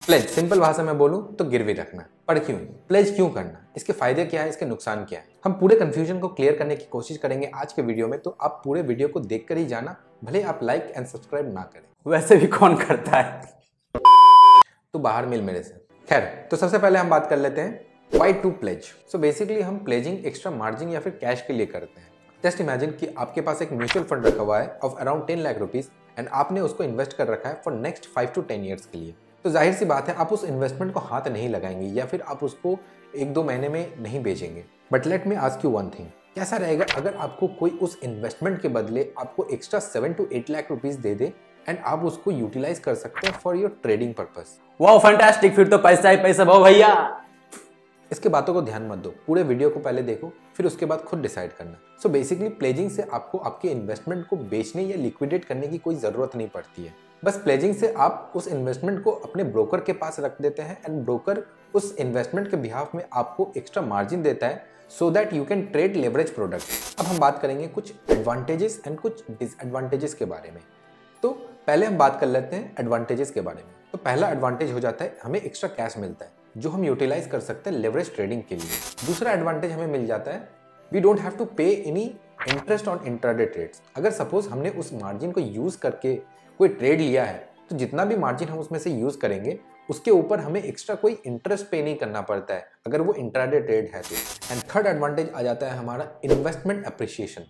Pledge simple भाषा में बोलूं तो गिरवी रखना। पर क्यों? प्लेज क्यों करना? इसके फायदे क्या है, इसके नुकसान क्या है? हम पूरे कंफ्यूजन को क्लियर करने की कोशिश करेंगे आज के वीडियो में, तो आप पूरे वीडियो को देखकर ही जाना, भले आप लाइक एंड सब्सक्राइब ना करें। वैसे भी कौन करता है? तो बाहर मिल मेरे से। खैर, तो सबसे पहले हम बात कर लेते हैं why to pledge. So basically हम प्लेजिंग एक्स्ट्रा मार्जिन या फिर कैश के लिए करते हैं। जस्ट इमेजिन कि आपके पास एक म्यूचुअल फंड रखा हुआ है of around 10 lakh rupees and आपने उसको इन्वेस्ट कर रखा है फॉर नेक्स्ट 5 to 10 ईयर्स के लिए। तो जाहिर सी बात है आप उस इन्वेस्टमेंट को हाथ नहीं लगाएंगे या फिर आप उसको 1-2 महीने में नहीं बेचेंगे। But let me ask you one thing, कैसा रहेगा अगर आपको कोई उस इन्वेस्टमेंट के बदले आपको extra 7 to 8 lakh rupees they they and आप उसको यूटिलाइज कर सकते हैं फॉर योर ट्रेडिंग पर्पस। वाह फैंटास्टिक, फिर तो पैसा ही पैसा भाव भैया। इसके बातों को ध्यान मत दो, पूरे वीडियो को पहले देखो, फिर उसके बाद खुद डिसाइड करना। सो बेसिकली प्लेजिंग से आपको आपके इन्वेस्टमेंट को बेचने या लिक्विडेट करने की कोई ज़रूरत नहीं पड़ती है। बस प्लेजिंग से आप उस इन्वेस्टमेंट को अपने ब्रोकर के पास रख देते हैं एंड ब्रोकर उस इन्वेस्टमेंट के बिहाफ में आपको एक्स्ट्रा मार्जिन देता है so that you can trade leverage product. अब हम बात करेंगे कुछ एडवांटेजेस एंड कुछ डिसएडवांटेजेस के बारे में। तो पहले हम बात कर लेते हैं एडवांटेजेस के बारे में। तो पहला एडवांटेज हो जाता है हमें एक्स्ट्रा कैश मिलता है जो हम यूटिलाइज कर सकते हैं लेवरेज ट्रेडिंग के लिए। दूसरा एडवांटेज हमें मिल जाता है we don't have to pay any interest on intraday trades. अगर सपोज हमने उस मार्जिन को यूज करके कोई ट्रेड लिया है तो जितना भी मार्जिन हम उसमें से यूज करेंगे उसके ऊपर हमें एक्स्ट्रा कोई इंटरेस्ट पे नहीं करना पड़ता है अगर वो इंट्राडे ट्रेड है तो। एंड थर्ड एडवांटेज आ जाता है हमारा इन्वेस्टमेंट अप्रिसिएशन।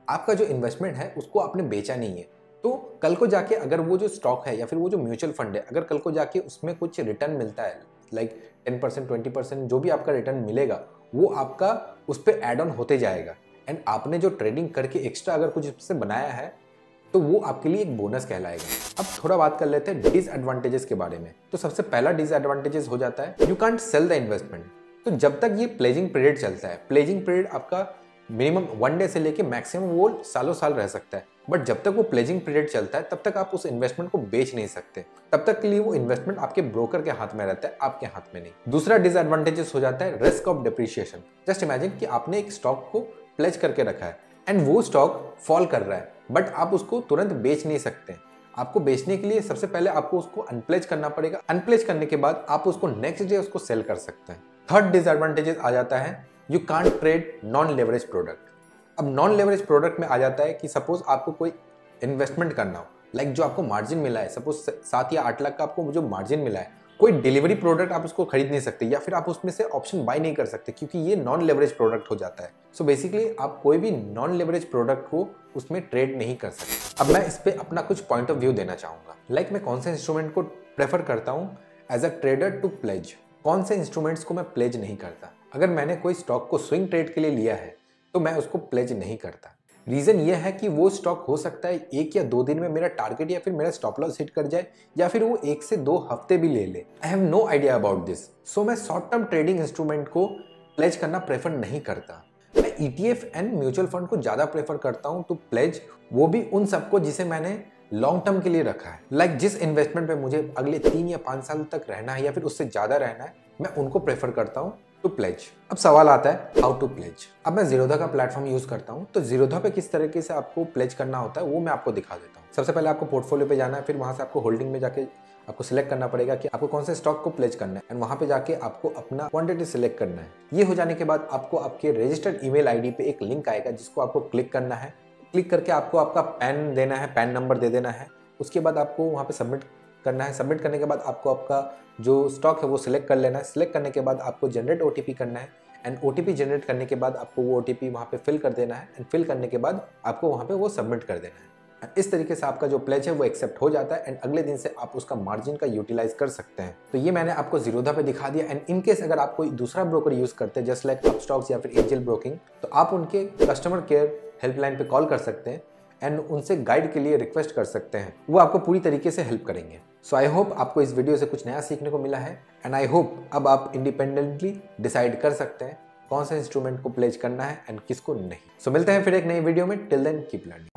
आपका जो इन्वेस्टमेंट है उसको आपने बेचा नहीं है, तो कल को जाके अगर वो जो स्टॉक है या फिर वो जो म्यूचुअल फंड है, अगर कल को जाके उसमें कुछ रिटर्न मिलता है लाइक 10% 20% जो भी आपका रिटर्न मिलेगा वो आपका उस पर एड ऑन होते जाएगा। एंड आपने जो ट्रेडिंग करके एक्स्ट्रा अगर कुछ उससे बनाया है तो वो आपके लिए एक बोनस कहलाएगा। अब थोड़ा बात कर लेते हैं डिसएडवांटेजेस के बारे में। तो सबसे पहला डिसएडवांटेजेस हो जाता है you can't sell the investment. तो जब तक ये प्लेजिंग पीरियड चलता है, प्लेजिंग पीरियड आपका मिनिमम 1 डे से लेके मैक्सिमम वो सालों साल रह सकता है, बट जब तक वो प्लेजिंग पीरियड चलता है तब तक आप उस इन्वेस्टमेंट को बेच नहीं सकते। तब तक के लिए वो इन्वेस्टमेंट आपके ब्रोकर के हाथ में रहता है, आपके हाथ में नहीं। दूसरा डिसएडवांटेजेस हो जाता है risk of depreciation. Just imagine कि आपने एक स्टॉक को प्लेज करके रखा है एंड वो स्टॉक फॉल कर रहा है बट आप उसको तुरंत बेच नहीं सकते। आपको बेचने के लिए सबसे पहले आपको उसको अनप्लेज करना पड़ेगा। अनप्लेज करने के बाद आप उसको नेक्स्ट डे उसको सेल कर सकते हैं। थर्ड डिसएडवांटेजेस आ जाता है you can't trade non leverage product. अब नॉन लेवरेज प्रोडक्ट में आ जाता है कि सपोज आपको कोई इन्वेस्टमेंट करना हो, लाइक जो आपको मार्जिन मिला है, सपोज 7 या 8 लाख का आपको जो मार्जिन मिला है, कोई डिलीवरी प्रोडक्ट आप उसको खरीद नहीं सकते या फिर आप उसमें से ऑप्शन बाय नहीं कर सकते क्योंकि ये नॉन लेवरेज प्रोडक्ट हो जाता है। सो बेसिकली आप कोई भी नॉन लेवरेज प्रोडक्ट को उसमें ट्रेड नहीं कर सकते। अब मैं इस पर अपना कुछ पॉइंट ऑफ व्यू देना चाहूँगा। लाइक मैं कौन से इंस्ट्रूमेंट को प्रेफर करता हूँ as a trader to pledge, कौन से इंस्ट्रूमेंट्स को मैं प्लेज नहीं करता। अगर मैंने कोई स्टॉक को स्विंग ट्रेड के लिए लिया है तो मैं उसको प्लेज नहीं करता। रीज़न ये है कि वो स्टॉक हो सकता है 1 या 2 दिन में मेरा टारगेट या फिर मेरा स्टॉप लॉस हिट कर जाए या फिर वो 1 से 2 हफ्ते भी ले ले। I have no idea about this. So मैं शॉर्ट टर्म ट्रेडिंग इंस्ट्रूमेंट को प्लेज करना प्रेफर नहीं करता। मैं ETF एंड म्यूचुअल फंड को ज़्यादा प्रेफर करता हूँ टू प्लेज, वो भी उन सबको जिसे मैंने लॉन्ग टर्म के लिए रखा है। लाइक जिस इन्वेस्टमेंट पे मुझे अगले 3 या 5 साल तक रहना है या फिर उससे ज़्यादा रहना है, मैं उनको प्रेफर करता हूँ टू प्लेज। अब सवाल आता है हाउ टू प्लेज। अब मैं जीरोधा का प्लेटफॉर्म यूज करता हूँ, तो जीरोधा पे किस तरीके से आपको प्लेज करना होता है वो मैं आपको दिखा देता हूँ। सबसे पहले आपको पोर्टफोलियो पे जाना है, फिर वहाँ से आपको होल्डिंग में जाके आपको सिलेक्ट करना पड़ेगा कि आपको कौन से स्टॉक को प्लेज करना है एंड वहाँ पे जाके आपको अपना क्वांटिटी सिलेक्ट करना है। ये हो जाने के बाद आपको आपके रजिस्टर्ड ईमेल आईडी पे एक लिंक आएगा जिसको आपको क्लिक करना है। क्लिक करके आपको आपका पैन देना है, पैन नंबर दे देना है। उसके बाद आपको वहाँ पे सबमिट करना है। सबमिट करने के बाद आपको आपका जो स्टॉक है वो सिलेक्ट कर लेना है। सिलेक्ट करने के बाद आपको जनरेट OTP करना है एंड OTP जनरेट करने के बाद आपको वो OTP वहाँ पे फिल कर देना है एंड फिल करने के बाद आपको वहाँ पे वो सबमिट कर देना है। इस तरीके से आपका जो प्लेज है वो एक्सेप्ट हो जाता है एंड अगले दिन से आप उसका मार्जिन का यूटिलाइज कर सकते हैं। तो ये मैंने आपको जीरोधा पे दिखा दिया। एंड इन केस अगर आप कोई दूसरा ब्रोकर यूज करते हैं जस्ट लाइक अपस्टॉक्स या फिर एंजल ब्रोकिंग, तो आप उनके कस्टमर केयर हेल्पलाइन पे कॉल कर सकते हैं एंड उनसे गाइड के लिए रिक्वेस्ट कर सकते हैं। वो आपको पूरी तरीके से हेल्प करेंगे। सो आई होप आपको इस वीडियो से कुछ नया सीखने को मिला है एंड आई होप अब आप इंडिपेंडेंटली डिसाइड कर सकते हैं कौन सा इंस्ट्रूमेंट को प्लेज करना है एंड किसको नहीं। सो मिलते हैं फिर एक नई वीडियो में। Till then keep learning.